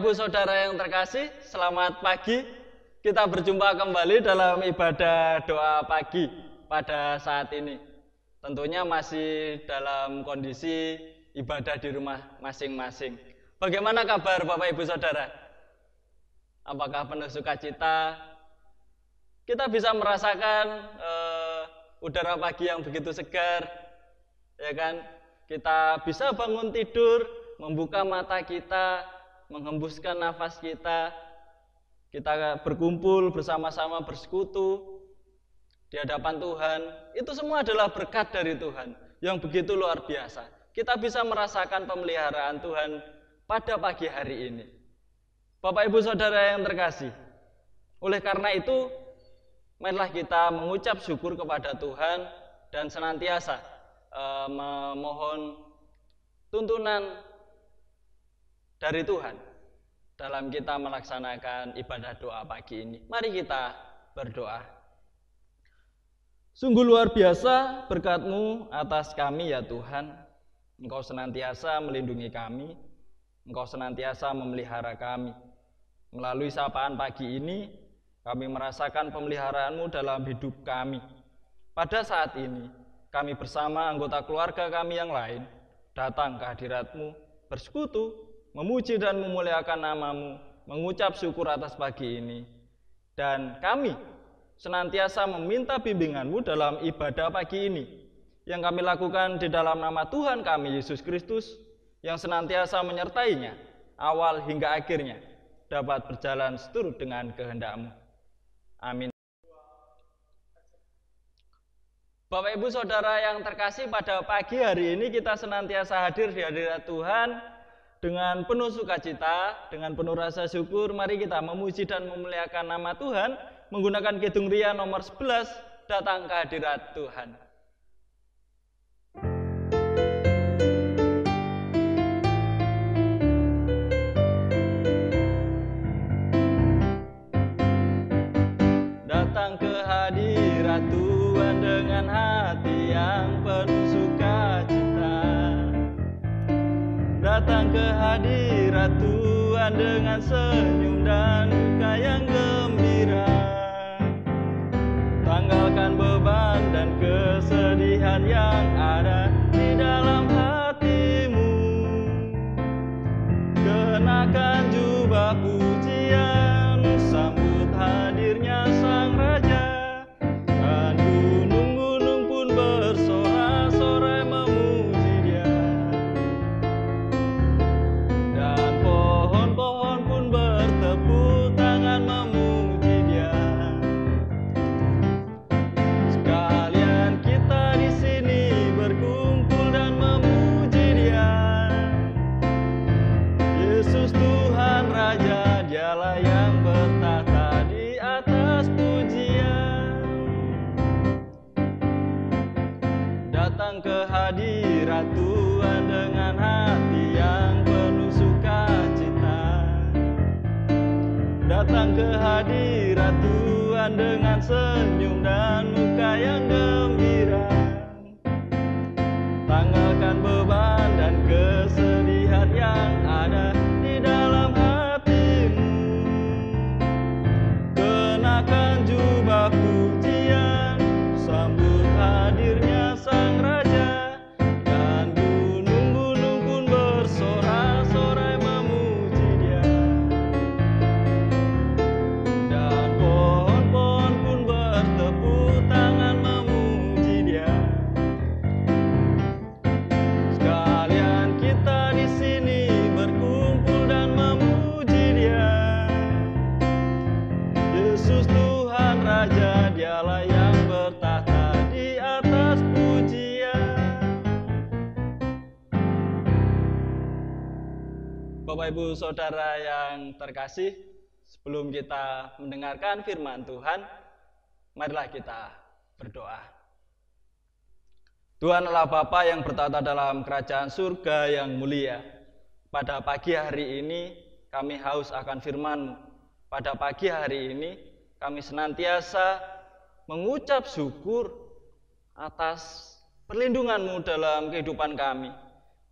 Ibu Saudara yang terkasih, selamat pagi. Kita berjumpa kembali dalam ibadah doa pagi pada saat ini. Tentunya masih dalam kondisi ibadah di rumah masing-masing. Bagaimana kabar Bapak Ibu Saudara? Apakah penuh sukacita? Kita bisa merasakan udara pagi yang begitu segar, ya kan? Kita bisa bangun tidur, membuka mata kita, menghembuskan nafas kita berkumpul bersama-sama bersekutu di hadapan Tuhan. Itu semua adalah berkat dari Tuhan yang begitu luar biasa. Kita bisa merasakan pemeliharaan Tuhan pada pagi hari ini. Bapak Ibu Saudara yang terkasih, oleh karena itu marilah kita mengucap syukur kepada Tuhan dan senantiasa memohon tuntunan dari Tuhan dalam kita melaksanakan ibadah doa pagi ini. Mari kita berdoa. Sungguh luar biasa berkat-Mu atas kami ya Tuhan. Engkau senantiasa melindungi kami, Engkau senantiasa memelihara kami. Melalui sapaan pagi ini, kami merasakan pemeliharaan-Mu dalam hidup kami. Pada saat ini, kami bersama anggota keluarga kami yang lain datang ke hadirat-Mu, bersekutu, memuji dan memuliakan nama-Mu, mengucap syukur atas pagi ini. Dan kami senantiasa meminta bimbingan-Mu dalam ibadah pagi ini, yang kami lakukan di dalam nama Tuhan kami, Yesus Kristus, yang senantiasa menyertainya, awal hingga akhirnya, dapat berjalan seturut dengan kehendak-Mu. Amin. Bapak Ibu Saudara yang terkasih, pada pagi hari ini kita senantiasa hadir di hadirat Tuhan dengan penuh sukacita, dengan penuh rasa syukur. Mari kita memuji dan memuliakan nama Tuhan menggunakan Kidung Ria nomor 11, datang ke hadirat Tuhan. Datang ke hadirat Tuhan dengan hati yang penuh sukacita. Datang ke hadirat Tuhan dengan senyum dan muka yang gembira. Tanggalkan beban dan kesedihan yang ada di dalam hatimu. Kenakan jubah pujian, sambut hadirnya Sang Raja. Dan gunung-gunung pun bersorak-sorai memuji Dia. Dan pohon-pohon pun bertepuk tangan memuji Dia. Sekalian kita di sini berkumpul dan memuji Dia. Yesus Tuhan Raja, Dialah yang bertahta di atas pujian. Datang ke hadirat Tuhan dengan hati yang penuh sukacita. Datang ke hadirat Tuhan dengan senyum dan muka yang gembira. Tanggalkan beban dan kesedihan yang ada di dalam hatimu. Kenakan jubah pujian, sambut hadirnya Sang Raja. Dan gunung-gunung pun bersorak-sorai memuji Dia. Dan pohon-pohon pun bertepuk tangan memuji Dia. Sekalian kita di sini berkumpul dan memuji Dia. Yesus Tuhan Raja, Dialah yang bertahta di atas pujian. Bapak Ibu Saudara yang terkasih, sebelum kita mendengarkan firman Tuhan, marilah kita berdoa. Tuhan Allah Bapa yang bertata dalam kerajaan surga yang mulia, pada pagi hari ini kami haus akan firman-Mu. Pada pagi hari ini kami senantiasa mengucap syukur atas perlindungan-Mu dalam kehidupan kami.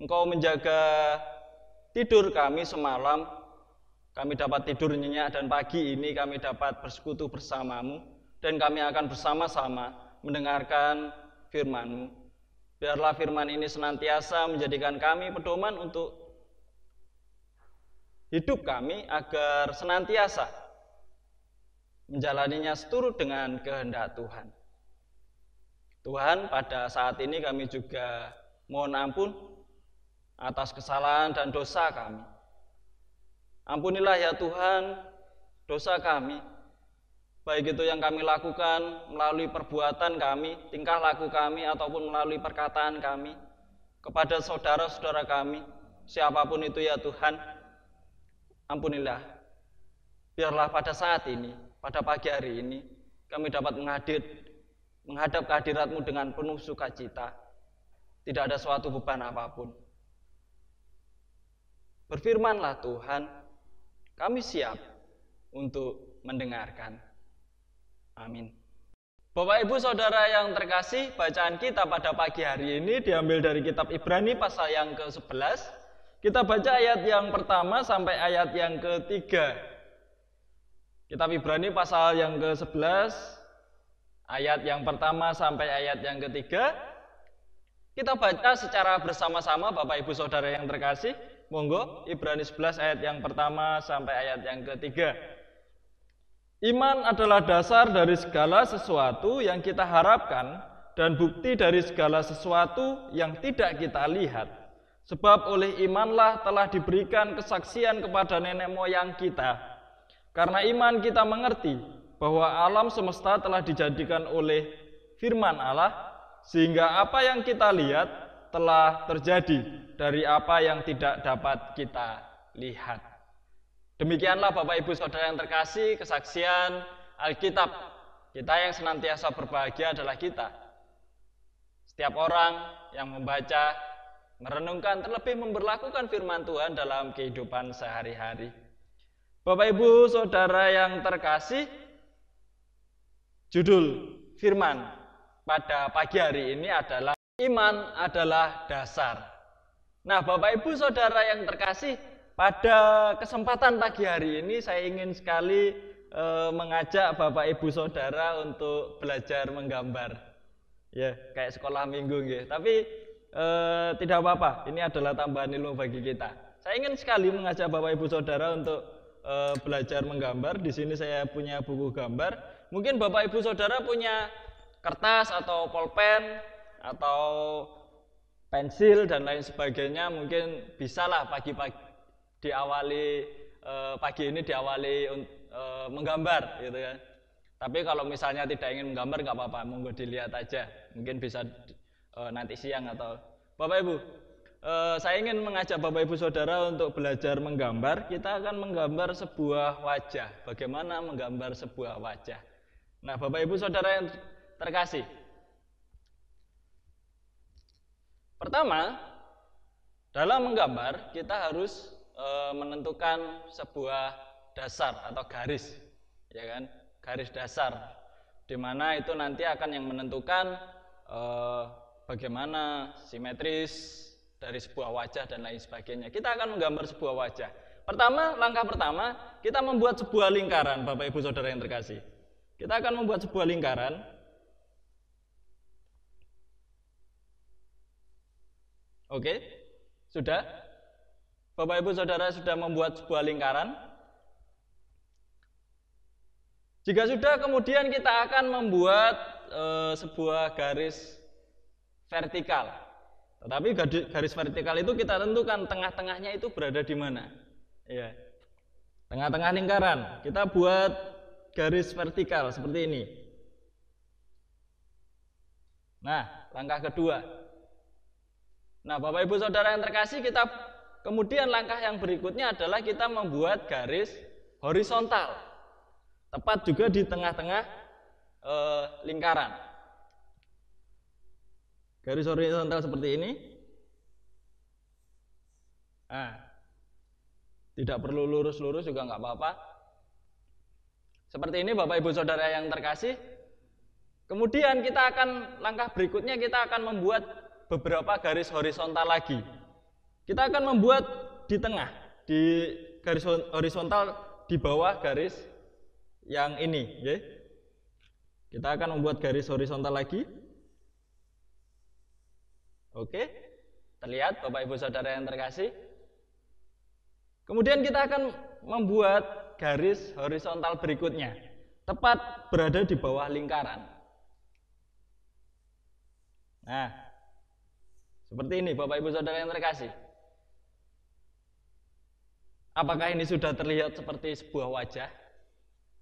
Engkau menjaga tidur kami semalam, kami dapat tidur nyenyak, dan pagi ini kami dapat bersekutu bersama-Mu, dan kami akan bersama-sama mendengarkan firman-Mu. Biarlah firman ini senantiasa menjadikan kami pedoman untuk hidup kami, agar senantiasa menjalaninya seturut dengan kehendak Tuhan. Tuhan, pada saat ini kami juga mohon ampun atas kesalahan dan dosa kami. Ampunilah ya Tuhan dosa kami, baik itu yang kami lakukan melalui perbuatan kami, tingkah laku kami, ataupun melalui perkataan kami kepada saudara-saudara kami, siapapun itu ya Tuhan. Ampunilah. Biarlah pada saat ini, pada pagi hari ini, kami dapat menghadap kehadirat-Mu dengan penuh sukacita. Tidak ada suatu beban apapun. Berfirmanlah Tuhan, kami siap untuk mendengarkan. Amin. Bapak Ibu Saudara yang terkasih, bacaan kita pada pagi hari ini diambil dari kitab Ibrani pasal yang ke-11. Kita baca ayat yang pertama sampai ayat yang ketiga. Kitab Ibrani pasal yang ke-11, ayat yang pertama sampai ayat yang ketiga. Kita baca secara bersama-sama Bapak Ibu Saudara yang terkasih. Monggo, Ibrani 11 ayat yang pertama sampai ayat yang ketiga. Iman adalah dasar dari segala sesuatu yang kita harapkan dan bukti dari segala sesuatu yang tidak kita lihat. Sebab oleh imanlah telah diberikan kesaksian kepada nenek moyang kita. Karena iman kita mengerti bahwa alam semesta telah dijadikan oleh firman Allah, sehingga apa yang kita lihat telah terjadi dari apa yang tidak dapat kita lihat. Demikianlah Bapak Ibu Saudara yang terkasih, kesaksian Alkitab. Kita yang senantiasa berbahagia adalah kita. Setiap orang yang membaca, merenungkan, terlebih memberlakukan firman Tuhan dalam kehidupan sehari-hari. Bapak Ibu Saudara yang terkasih, judul firman pada pagi hari ini adalah iman adalah dasar. Nah, Bapak Ibu Saudara yang terkasih, pada kesempatan pagi hari ini saya ingin sekali mengajak Bapak Ibu Saudara untuk belajar menggambar. Ya, kayak sekolah minggu gitu. Tapi tidak apa-apa, ini adalah tambahan ilmu bagi kita. Saya ingin sekali mengajak Bapak Ibu Saudara untuk belajar menggambar. Di sini saya punya buku gambar. Mungkin Bapak Ibu Saudara punya kertas atau pulpen atau pensil dan lain sebagainya. Mungkin bisalah pagi-pagi pagi ini diawali menggambar gitu kan. Tapi kalau misalnya tidak ingin menggambar nggak apa-apa, monggo dilihat aja. Mungkin bisa nanti siang atau Bapak Ibu. Saya ingin mengajak Bapak Ibu Saudara untuk belajar menggambar. Kita akan menggambar sebuah wajah. Bagaimana menggambar sebuah wajah? Nah, Bapak Ibu Saudara yang terkasih. Pertama, dalam menggambar kita harus menentukan sebuah dasar atau garis, ya kan? Garis dasar, di mana itu nanti akan yang menentukan bagaimana simetris dari sebuah wajah dan lain sebagainya. Kita akan menggambar sebuah wajah. Langkah pertama, kita membuat sebuah lingkaran, Bapak Ibu Saudara yang terkasih. Kita akan membuat sebuah lingkaran. Oke, sudah? Bapak Ibu Saudara sudah membuat sebuah lingkaran? Jika sudah, kemudian kita akan membuat sebuah garis vertikal. Tetapi garis vertikal itu kita tentukan tengah-tengahnya itu berada di mana. Ya. Tengah-tengah lingkaran, kita buat garis vertikal seperti ini. Nah, langkah kedua. Nah, Bapak Ibu Saudara yang terkasih, kemudian langkah yang berikutnya adalah kita membuat garis horizontal, tepat juga di tengah-tengah lingkaran. Garis horizontal seperti ini. Nah, tidak perlu lurus-lurus juga nggak apa-apa. Seperti ini Bapak Ibu Saudara yang terkasih. Kemudian langkah berikutnya kita akan membuat beberapa garis horizontal lagi. Kita akan membuat di tengah, di garis horizontal di bawah garis yang ini, ya. Kita akan membuat garis horizontal lagi. Oke, terlihat Bapak Ibu Saudara yang terkasih. Kemudian kita akan membuat garis horizontal berikutnya, tepat berada di bawah lingkaran. Nah, seperti ini Bapak Ibu Saudara yang terkasih. Apakah ini sudah terlihat seperti sebuah wajah?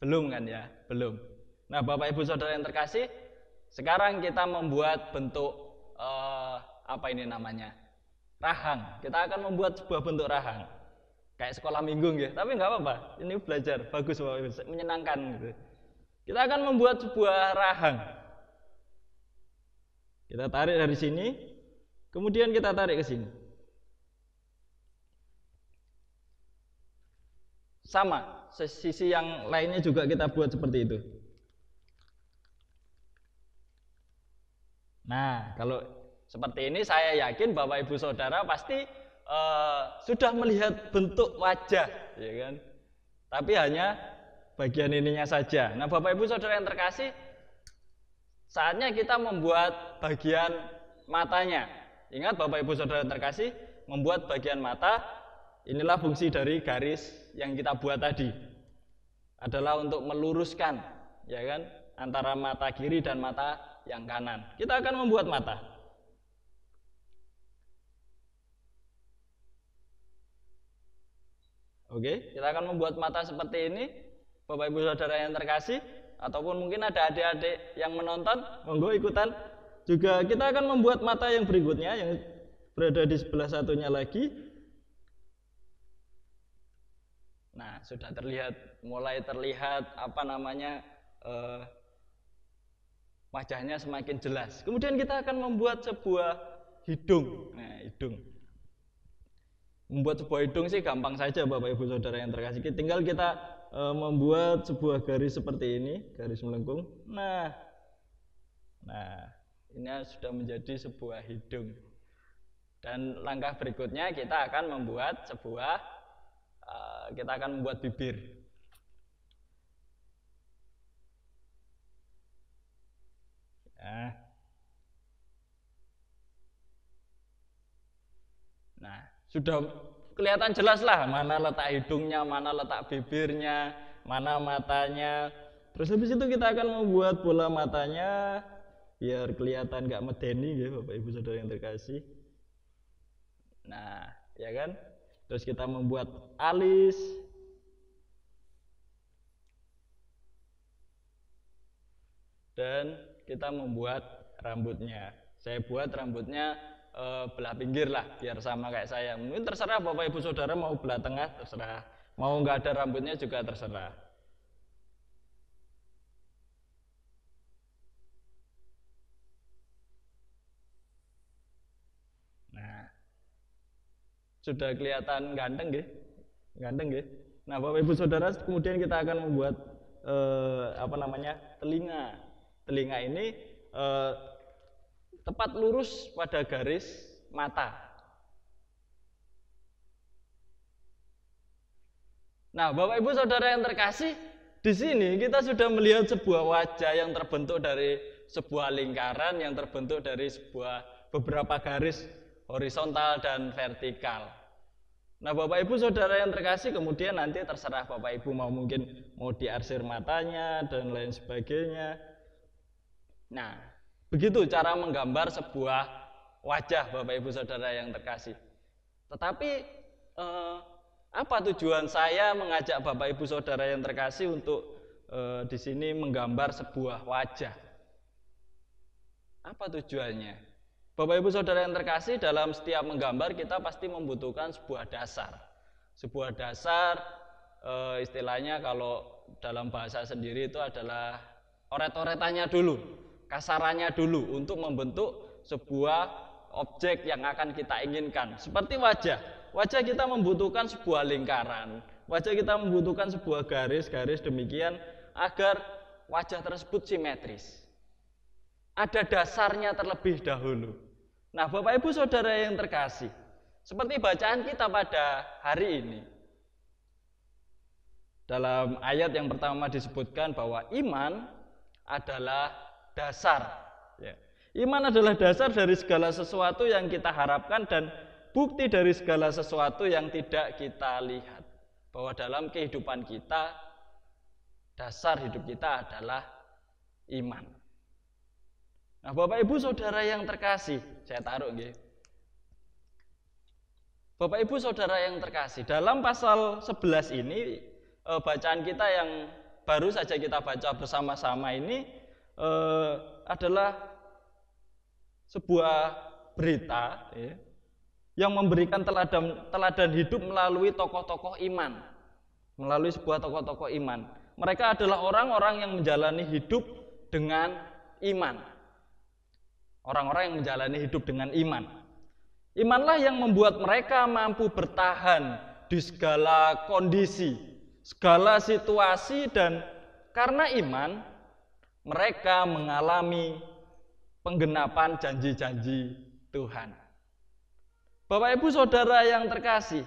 Belum kan ya? Belum. Nah, Bapak Ibu Saudara yang terkasih, sekarang kita membuat bentuk apa ini namanya? Rahang. Kita akan membuat sebuah bentuk rahang. Kayak sekolah minggu ya, tapi nggak apa-apa. Ini belajar, bagus Bapak Ibu, menyenangkan gitu. Kita akan membuat sebuah rahang. Kita tarik dari sini, kemudian kita tarik ke sini. Sama, sisi yang lainnya juga kita buat seperti itu. Nah, kalau seperti ini saya yakin Bapak Ibu Saudara pasti sudah melihat bentuk wajah, ya kan? Tapi hanya bagian ininya saja. Nah, Bapak Ibu Saudara yang terkasih, saatnya kita membuat bagian matanya. Ingat Bapak Ibu Saudara yang terkasih, membuat bagian mata, inilah fungsi dari garis yang kita buat tadi. Adalah untuk meluruskan, ya kan, antara mata kiri dan mata yang kanan. Kita akan membuat mata. Oke, kita akan membuat mata seperti ini, Bapak Ibu Saudara yang terkasih, ataupun mungkin ada adik-adik yang menonton, monggo ikutan. Juga kita akan membuat mata yang berikutnya yang berada di sebelah satunya lagi. Nah, sudah terlihat, mulai terlihat apa namanya, wajahnya semakin jelas. Kemudian kita akan membuat sebuah hidung. Nah, hidung. Membuat sebuah hidung sih gampang saja Bapak Ibu Saudara yang terkasih. Tinggal kita membuat sebuah garis seperti ini, garis melengkung. Nah, ini sudah menjadi sebuah hidung. Dan langkah berikutnya kita akan membuat sebuah, kita akan membuat bibir. Nah, sudah kelihatan jelas lah mana letak hidungnya, mana letak bibirnya, mana matanya. Terus habis itu kita akan membuat bola matanya biar kelihatan gak medeni ya Bapak Ibu Saudara yang terkasih. Nah, ya kan? Terus kita membuat alis. Dan kita membuat rambutnya. Saya buat rambutnya belah pinggir lah, biar sama kayak saya. Mungkin terserah Bapak Ibu Saudara mau belah tengah, terserah. Mau nggak ada rambutnya juga terserah. Nah, sudah kelihatan ganteng nggih? Ganteng nggih? Nah, Bapak Ibu Saudara, kemudian kita akan membuat apa namanya? Telinga. Telinga ini tepat lurus pada garis mata. Nah, Bapak Ibu Saudara yang terkasih, di sini kita sudah melihat sebuah wajah yang terbentuk dari sebuah lingkaran, yang terbentuk dari beberapa garis horizontal dan vertikal. Nah, Bapak Ibu Saudara yang terkasih, kemudian nanti terserah Bapak Ibu mungkin mau diarsir matanya dan lain sebagainya. Nah, begitu cara menggambar sebuah wajah Bapak Ibu Saudara yang terkasih. Tetapi apa tujuan saya mengajak Bapak Ibu Saudara yang terkasih untuk di sini menggambar sebuah wajah? Apa tujuannya? Bapak Ibu Saudara yang terkasih, dalam setiap menggambar kita pasti membutuhkan sebuah dasar. Sebuah dasar istilahnya kalau dalam bahasa sendiri itu adalah oret-oretannya dulu, kasarannya dulu untuk membentuk sebuah objek yang akan kita inginkan. Seperti wajah. Wajah kita membutuhkan sebuah lingkaran. Wajah kita membutuhkan sebuah garis-garis demikian agar wajah tersebut simetris. Ada dasarnya terlebih dahulu. Nah, Bapak Ibu Saudara yang terkasih, seperti bacaan kita pada hari ini, Dalam ayat yang pertama disebutkan bahwa iman adalah dasar. Ya. Iman adalah dasar dari segala sesuatu yang kita harapkan dan bukti dari segala sesuatu yang tidak kita lihat. Bahwa dalam kehidupan kita, dasar hidup kita adalah iman. Nah, Bapak Ibu Saudara yang terkasih, saya taruh nggih. Bapak Ibu Saudara yang terkasih, dalam pasal 11 ini bacaan kita yang baru saja kita baca bersama-sama ini adalah sebuah berita ya, yang memberikan teladan hidup melalui tokoh-tokoh iman, melalui sebuah tokoh-tokoh iman. Mereka adalah orang-orang yang menjalani hidup dengan iman. Orang-orang yang menjalani hidup dengan iman. Imanlah yang membuat mereka mampu bertahan di segala kondisi, segala situasi, dan karena iman mereka mengalami penggenapan janji-janji Tuhan. Bapak Ibu Saudara yang terkasih,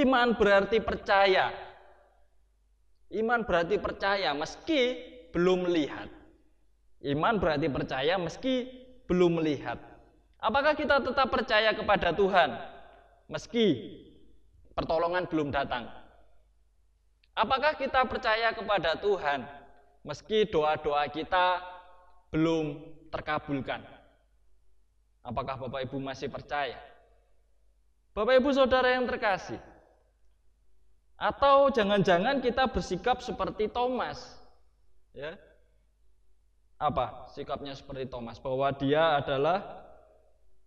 iman berarti percaya. Iman berarti percaya meski belum melihat. Iman berarti percaya meski belum melihat. Apakah kita tetap percaya kepada Tuhan meski pertolongan belum datang? Apakah kita percaya kepada Tuhan meski doa-doa kita belum terkabulkan? Apakah Bapak Ibu masih percaya? Bapak Ibu Saudara yang terkasih, atau jangan-jangan kita bersikap seperti Thomas, ya? Apa sikapnya seperti Thomas? Bahwa dia adalah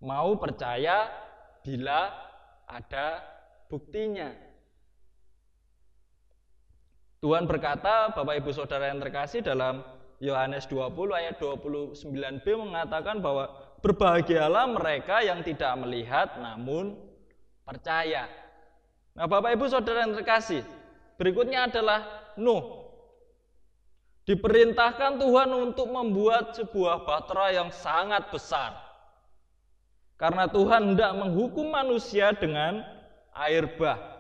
mau percaya bila ada buktinya. Tuhan berkata, Bapak Ibu Saudara yang terkasih, dalam Yohanes 20 ayat 29b mengatakan bahwa berbahagialah mereka yang tidak melihat namun percaya. Nah, Bapak Ibu Saudara yang terkasih, berikutnya adalah Nuh. Diperintahkan Tuhan untuk membuat sebuah bahtera yang sangat besar. Karena Tuhan hendak menghukum manusia dengan air bah.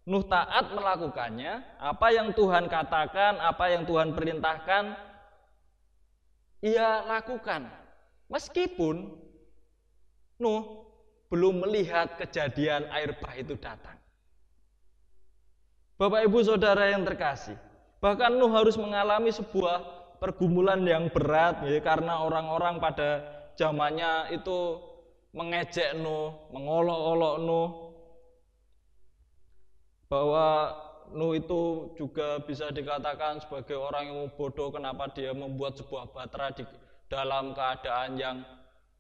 Nuh taat melakukannya, apa yang Tuhan katakan, apa yang Tuhan perintahkan, ia lakukan. Meskipun Nuh belum melihat kejadian air bah itu datang. Bapak Ibu Saudara yang terkasih, bahkan Nuh harus mengalami sebuah pergumulan yang berat ya, karena orang-orang pada zamannya itu mengejek Nuh, mengolok-olok Nuh, bahwa Nuh itu juga bisa dikatakan sebagai orang yang bodoh. Kenapa dia membuat sebuah bahtera di dalam keadaan yang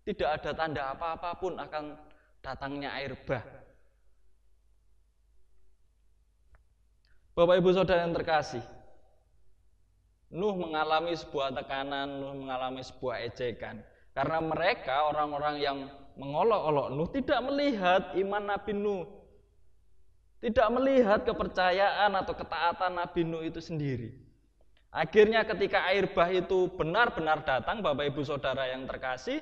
tidak ada tanda apa-apa pun akan datangnya air bah. Bapak Ibu Saudara yang terkasih, Nuh mengalami sebuah tekanan, Nuh mengalami sebuah ejekan. Karena mereka, orang-orang yang mengolok-olok Nuh, tidak melihat iman Nabi Nuh, tidak melihat kepercayaan atau ketaatan Nabi Nuh itu sendiri. Akhirnya ketika air bah itu benar-benar datang, Bapak Ibu Saudara yang terkasih,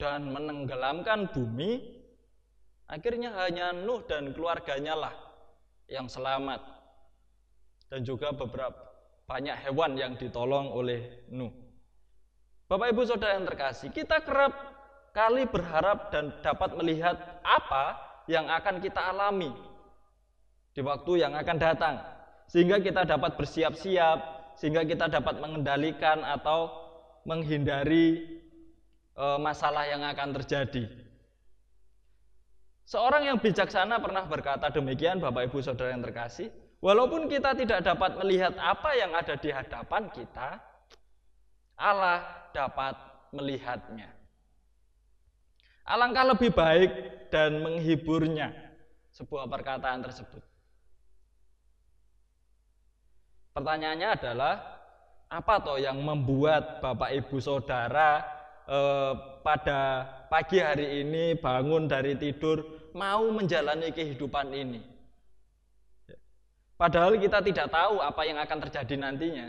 dan menenggelamkan bumi, akhirnya hanya Nuh dan keluarganya lah yang selamat, dan juga beberapa banyak hewan yang ditolong oleh Nuh. Bapak Ibu Saudara yang terkasih, kita kerap kali berharap dan dapat melihat apa yang akan kita alami di waktu yang akan datang, sehingga kita dapat bersiap-siap, sehingga kita dapat mengendalikan atau menghindari masalah yang akan terjadi. Seorang yang bijaksana pernah berkata demikian, Bapak Ibu Saudara yang terkasih, walaupun kita tidak dapat melihat apa yang ada di hadapan kita, Allah dapat melihatnya. Alangkah lebih baik dan menghiburnya sebuah perkataan tersebut. Pertanyaannya adalah, apa toh yang membuat Bapak Ibu Saudara pada pagi hari ini bangun dari tidur mau menjalani kehidupan ini? Padahal kita tidak tahu apa yang akan terjadi nantinya.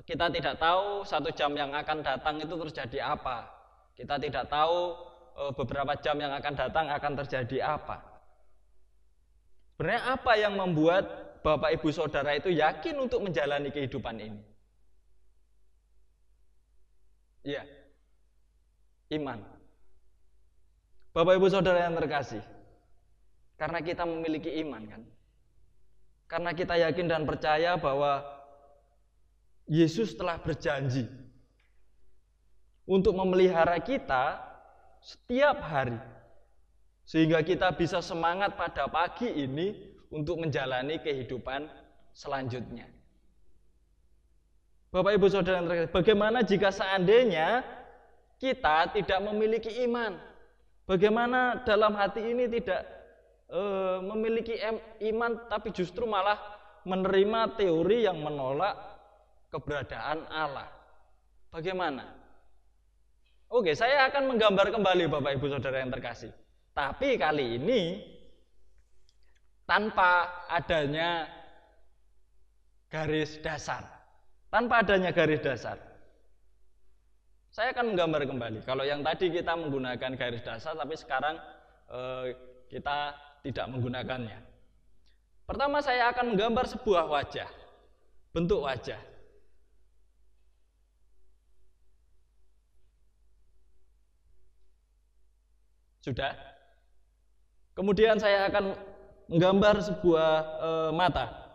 Kita tidak tahu 1 jam yang akan datang itu terjadi apa. Kita tidak tahu beberapa jam yang akan datang akan terjadi apa. Sebenarnya apa yang membuat Bapak Ibu Saudara itu yakin untuk menjalani kehidupan ini? Iya, iman. Bapak Ibu Saudara yang terkasih, karena kita memiliki iman kan? Karena kita yakin dan percaya bahwa Yesus telah berjanji untuk memelihara kita setiap hari, sehingga kita bisa semangat pada pagi ini untuk menjalani kehidupan selanjutnya. Bapak Ibu Saudara yang terkasih, bagaimana jika seandainya kita tidak memiliki iman? Bagaimana dalam hati ini tidak memiliki iman, tapi justru malah menerima teori yang menolak keberadaan Allah? Bagaimana? Oke, saya akan menggambar kembali Bapak Ibu Saudara yang terkasih. Tapi kali ini tanpa adanya garis dasar. Tanpa adanya garis dasar. Saya akan menggambar kembali. Kalau yang tadi kita menggunakan garis dasar, tapi sekarang kita tidak menggunakannya. Pertama saya akan menggambar sebuah wajah. Bentuk wajah. Sudah? Kemudian saya akan menggambar sebuah mata.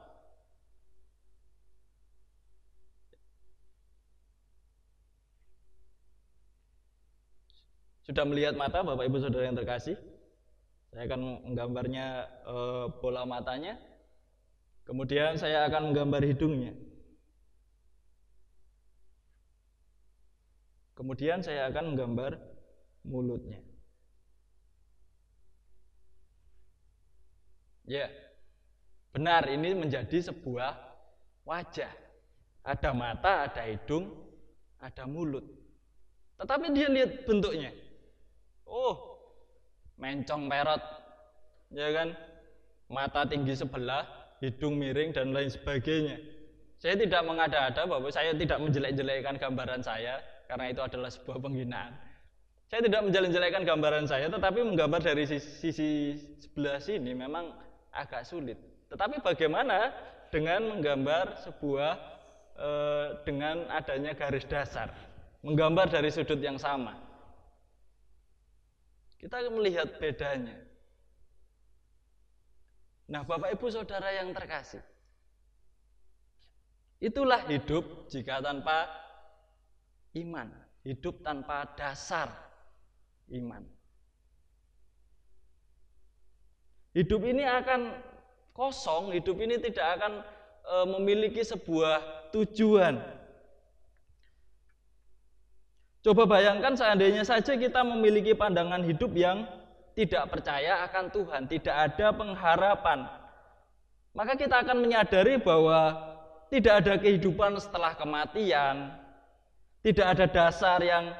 Sudah melihat mata Bapak Ibu Saudara yang terkasih? Saya akan menggambarnya bola matanya. Kemudian saya akan menggambar hidungnya. Kemudian saya akan menggambar mulutnya. Ya, benar, ini menjadi sebuah wajah. Ada mata, ada hidung, ada mulut. Tetapi dia lihat bentuknya. Oh, mencong perot, ya kan? Mata tinggi sebelah, hidung miring dan lain sebagainya. Saya tidak mengada-ada bahwa saya tidak menjelek-jelekkan gambaran saya, karena itu adalah sebuah penghinaan. Saya tidak menjelek-jelekkan gambaran saya, tetapi menggambar dari sisi sebelah sini memang agak sulit. Tetapi bagaimana dengan menggambar sebuah dengan adanya garis dasar, menggambar dari sudut yang sama? Kita melihat bedanya. Nah, Bapak Ibu Saudara yang terkasih, itulah hidup jika tanpa iman, hidup tanpa dasar iman. Hidup ini akan kosong, hidup ini tidak akan memiliki sebuah tujuan. Coba bayangkan seandainya saja kita memiliki pandangan hidup yang tidak percaya akan Tuhan, tidak ada pengharapan. Maka kita akan menyadari bahwa tidak ada kehidupan setelah kematian, tidak ada dasar yang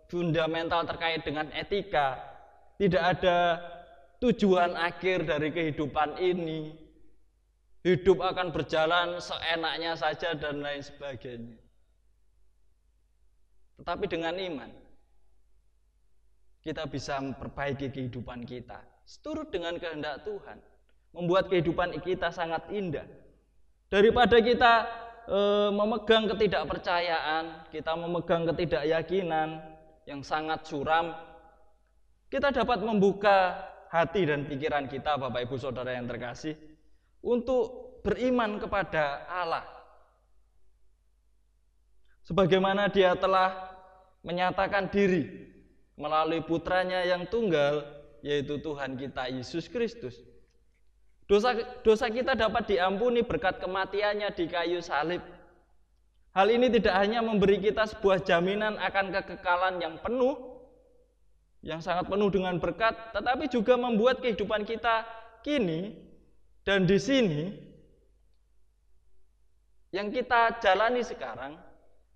fundamental terkait dengan etika, tidak ada tujuan akhir dari kehidupan ini. Hidup akan berjalan seenaknya saja dan lain sebagainya. Tetapi dengan iman, kita bisa memperbaiki kehidupan kita seturut dengan kehendak Tuhan, membuat kehidupan kita sangat indah. Daripada kita memegang ketidakpercayaan, kita memegang ketidakyakinan yang sangat suram, kita dapat membuka hati dan pikiran kita, Bapak Ibu Saudara yang terkasih, untuk beriman kepada Allah. Sebagaimana Dia telah menyatakan diri melalui putranya yang tunggal, yaitu Tuhan kita Yesus Kristus. Dosa kita dapat diampuni berkat kematiannya di kayu salib. Hal ini tidak hanya memberi kita sebuah jaminan akan kekekalan yang penuh, yang sangat penuh dengan berkat, tetapi juga membuat kehidupan kita kini dan di sini yang kita jalani sekarang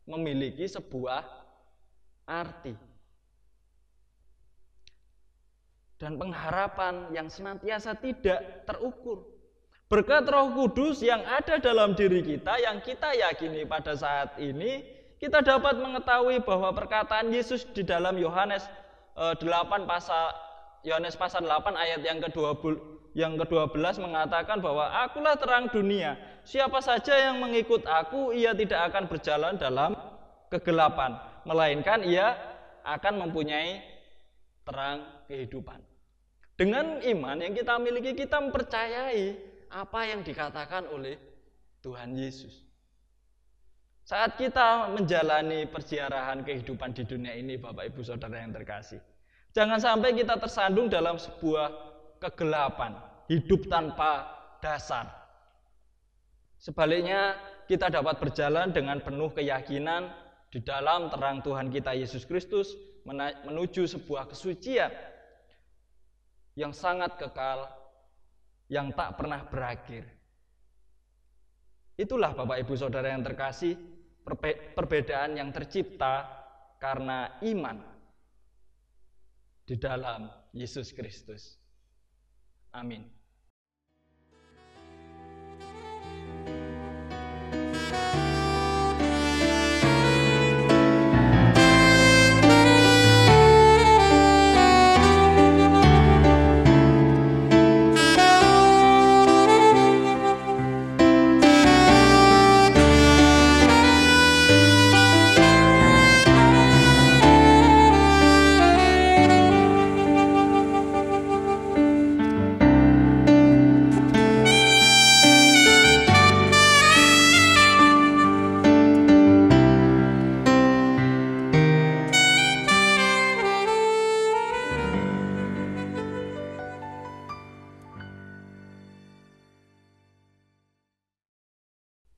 memiliki sebuah arti dan pengharapan yang senantiasa tidak terukur. Berkat Roh Kudus yang ada dalam diri kita, yang kita yakini pada saat ini, kita dapat mengetahui bahwa perkataan Yesus di dalam Yohanes pasal 8 ayat yang yang ke-12 mengatakan bahwa akulah terang dunia. Siapa saja yang mengikut aku, ia tidak akan berjalan dalam kegelapan, melainkan ia akan mempunyai terang kehidupan. Dengan iman yang kita miliki, kita mempercayai apa yang dikatakan oleh Tuhan Yesus. Saat kita menjalani perziarahan kehidupan di dunia ini, Bapak Ibu Saudara yang terkasih, jangan sampai kita tersandung dalam sebuah kegelapan, hidup tanpa dasar. Sebaliknya, kita dapat berjalan dengan penuh keyakinan di dalam terang Tuhan kita Yesus Kristus menuju sebuah kesucian yang sangat kekal, yang tak pernah berakhir. Itulah Bapak Ibu Saudara yang terkasih, perbedaan yang tercipta karena iman di dalam Yesus Kristus. Amin.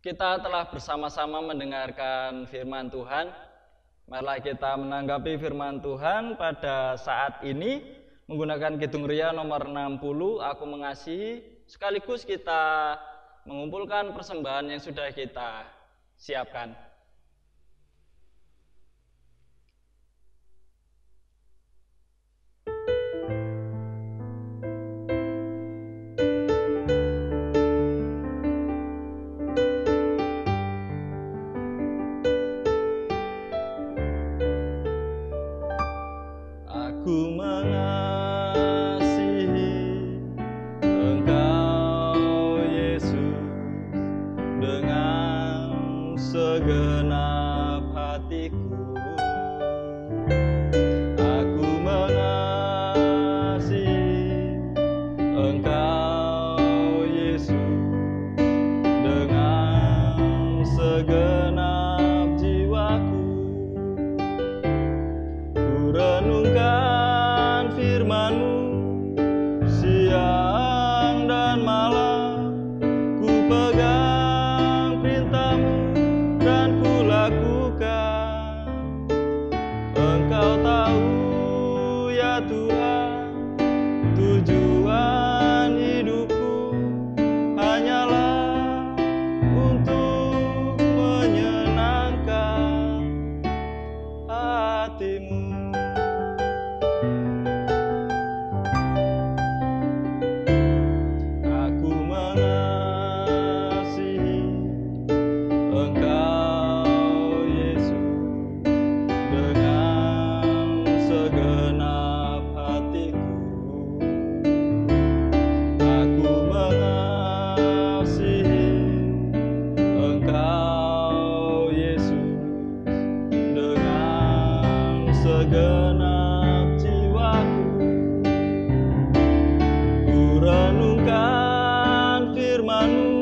Kita telah bersama-sama mendengarkan firman Tuhan. Marilah kita menanggapi firman Tuhan pada saat ini menggunakan Kidung Ria nomor 60, Aku Mengasihi, sekaligus kita mengumpulkan persembahan yang sudah kita siapkan. Aku mengasihi Engkau Yesus dengan segenap hatiku. Aku mengasihi Engkau Yesus dengan segenap jiwaku. Ku renungkan firman-Mu siang dan malam, ku pegang perintah-Mu dan ku lakukan. Engkau tahu ya Tuhan, tujuan hidupku hanyalah untuk menyenangkan hati-Mu. Aku mengasihi Engkau Yesus dengan segenap hatiku. Aku mengasihi Engkau Yesus dengan segenap jiwaku. Ku renungkan firman-Mu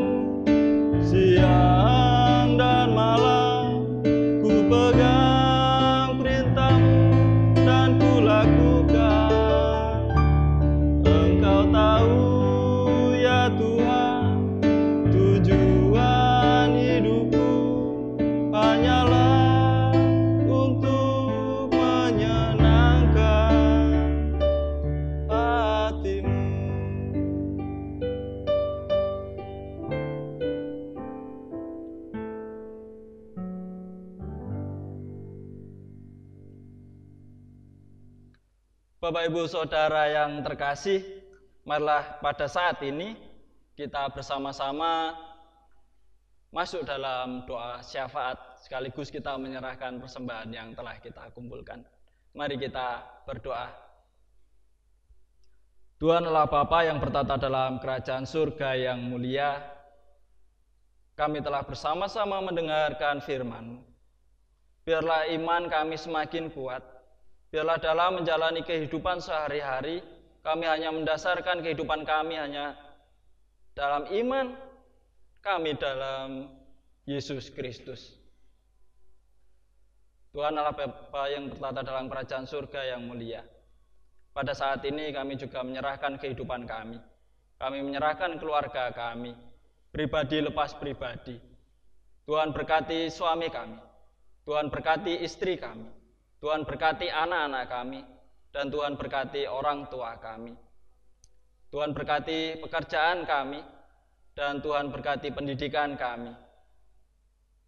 siang dan malam, ku pegang perintah-Mu dan ku lakukan. Engkau tahu ya Tuhan, tujuan hidupku hanyalah untuk menyenangkan hati-Mu. Bapak Ibu Saudara yang terkasih, marilah pada saat ini kita bersama-sama masuk dalam doa syafaat, sekaligus kita menyerahkan persembahan yang telah kita kumpulkan. Mari kita berdoa. Tuhan adalah Bapa yang bertata dalam kerajaan surga yang mulia. Kami telah bersama-sama mendengarkan firman-Mu. Biarlah iman kami semakin kuat. Biarlah dalam menjalani kehidupan sehari-hari, kami hanya mendasarkan kehidupan kami hanya dalam iman kami dalam Yesus Kristus. Tuhan adalah Bapa yang bertata dalam kerajaan surga yang mulia. Pada saat ini kami juga menyerahkan kehidupan kami. Kami menyerahkan keluarga kami, pribadi lepas pribadi. Tuhan berkati suami kami. Tuhan berkati istri kami. Tuhan berkati anak-anak kami. Dan Tuhan berkati orang tua kami. Tuhan berkati pekerjaan kami. Dan Tuhan berkati pendidikan kami.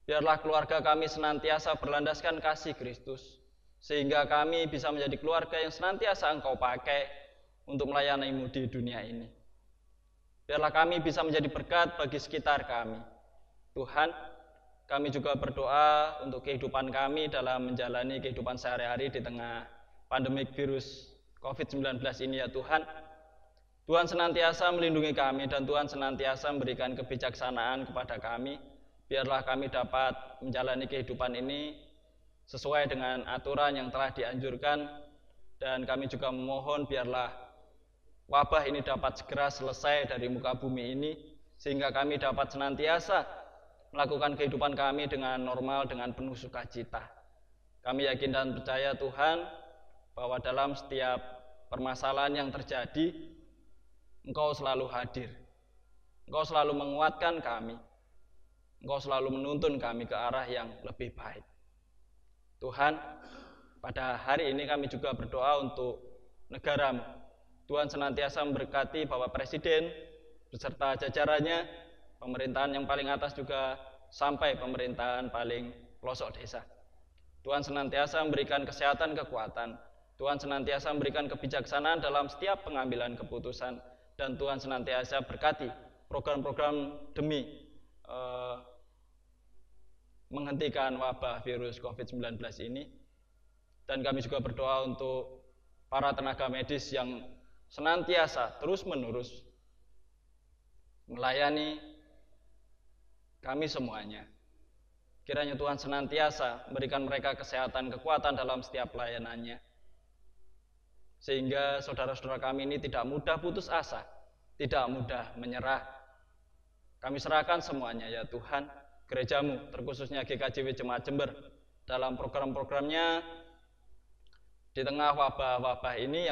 Biarlah keluarga kami senantiasa berlandaskan kasih Kristus. Sehingga kami bisa menjadi keluarga yang senantiasa Engkau pakai untuk melayani-Mu di dunia ini. Biarlah kami bisa menjadi berkat bagi sekitar kami. Tuhan, kami juga berdoa untuk kehidupan kami dalam menjalani kehidupan sehari-hari di tengah pandemik virus COVID-19 ini ya Tuhan. Tuhan senantiasa melindungi kami dan Tuhan senantiasa memberikan kebijaksanaan kepada kami. Biarlah kami dapat menjalani kehidupan ini sesuai dengan aturan yang telah dianjurkan, dan kami juga memohon biarlah wabah ini dapat segera selesai dari muka bumi ini, sehingga kami dapat senantiasa melakukan kehidupan kami dengan normal, dengan penuh sukacita. Kami yakin dan percaya Tuhan bahwa dalam setiap permasalahan yang terjadi, Engkau selalu hadir. Engkau selalu menguatkan kami. Engkau selalu menuntun kami ke arah yang lebih baik. Tuhan, pada hari ini kami juga berdoa untuk negara-Mu. Tuhan senantiasa memberkati Bapak Presiden beserta jajarannya, pemerintahan yang paling atas juga sampai pemerintahan paling pelosok desa. Tuhan senantiasa memberikan kesehatan, kekuatan. Tuhan senantiasa memberikan kebijaksanaan dalam setiap pengambilan keputusan. Dan Tuhan senantiasa berkati program-program demi menghentikan wabah virus COVID-19 ini. Dan kami juga berdoa untuk para tenaga medis yang senantiasa terus-menerus melayani kami semuanya. Kiranya Tuhan senantiasa memberikan mereka kesehatan, kekuatan dalam setiap pelayanannya. Sehingga saudara-saudara kami ini tidak mudah putus asa, tidak mudah menyerah. Kami serahkan semuanya ya Tuhan. Gereja-Mu, terkhususnya GKJW Jemaat Jember, dalam program-programnya di tengah wabah-wabah ini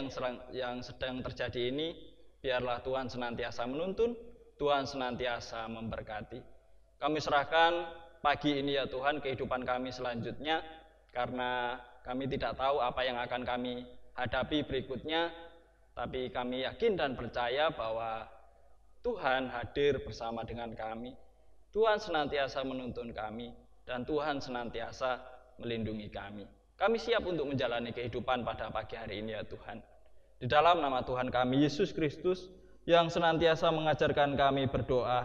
yang sedang terjadi ini, biarlah Tuhan senantiasa menuntun, Tuhan senantiasa memberkati. Kami serahkan pagi ini ya Tuhan kehidupan kami selanjutnya, karena kami tidak tahu apa yang akan kami hadapi berikutnya, tapi kami yakin dan percaya bahwa Tuhan hadir bersama dengan kami. Tuhan senantiasa menuntun kami, dan Tuhan senantiasa melindungi kami. Kami siap untuk menjalani kehidupan pada pagi hari ini ya Tuhan. Di dalam nama Tuhan kami, Yesus Kristus, yang senantiasa mengajarkan kami berdoa.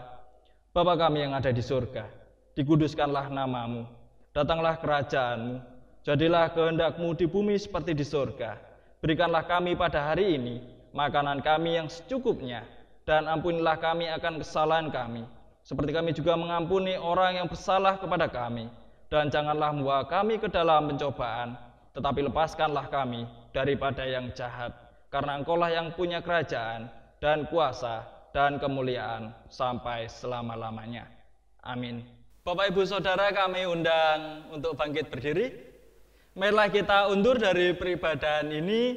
Bapa kami yang ada di surga, dikuduskanlah nama-Mu, datanglah kerajaan-Mu, jadilah kehendak-Mu di bumi seperti di surga. Berikanlah kami pada hari ini makanan kami yang secukupnya, dan ampunilah kami akan kesalahan kami, seperti kami juga mengampuni orang yang bersalah kepada kami. Dan janganlah membawa kami ke dalam pencobaan, tetapi lepaskanlah kami daripada yang jahat. Karena Engkau-lah yang punya kerajaan, dan kuasa, dan kemuliaan, sampai selama-lamanya. Amin. Bapak Ibu Saudara, kami undang untuk bangkit berdiri. Marilah kita undur dari peribadahan ini,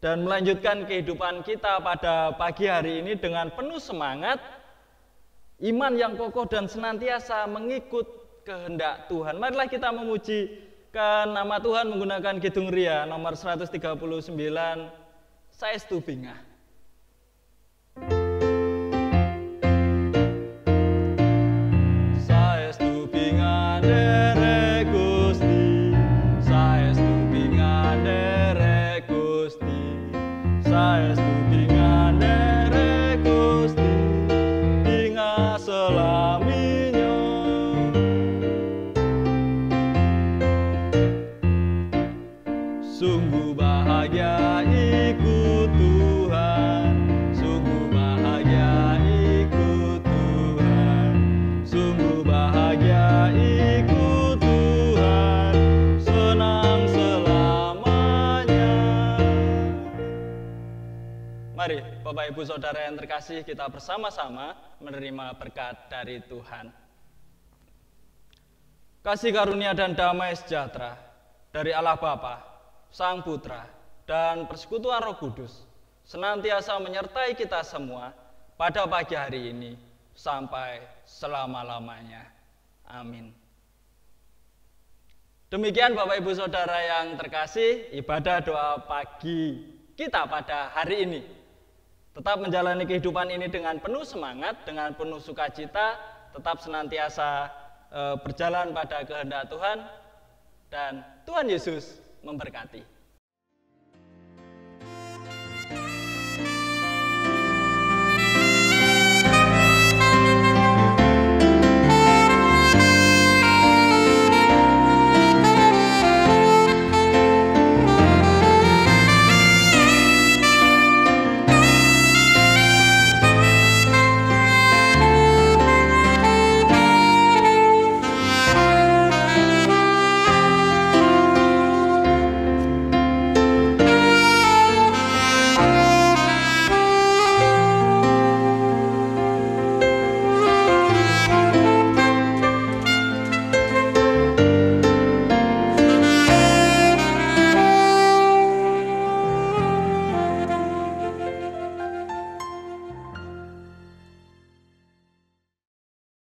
dan melanjutkan kehidupan kita pada pagi hari ini dengan penuh semangat, iman yang kokoh dan senantiasa mengikut kehendak Tuhan. Marilah kita memujikan nama Tuhan menggunakan Kidung Ria nomor 139, Saestu Bingah. Saestu bingah derek Gusti, saestu bingah derek Gusti, saestu bingah derek Gusti, bingah selaminya. Sungguh bahagia ikut Tuhan. Bapak Ibu Saudara yang terkasih, kita bersama-sama menerima berkat dari Tuhan. Kasih karunia dan damai sejahtera dari Allah Bapa, Sang Putra, dan persekutuan Roh Kudus senantiasa menyertai kita semua pada pagi hari ini sampai selama-lamanya. Amin. Demikian Bapak Ibu Saudara yang terkasih, ibadah doa pagi kita pada hari ini. Tetap menjalani kehidupan ini dengan penuh semangat, dengan penuh sukacita, tetap senantiasa berjalan pada kehendak Tuhan, dan Tuhan Yesus memberkati.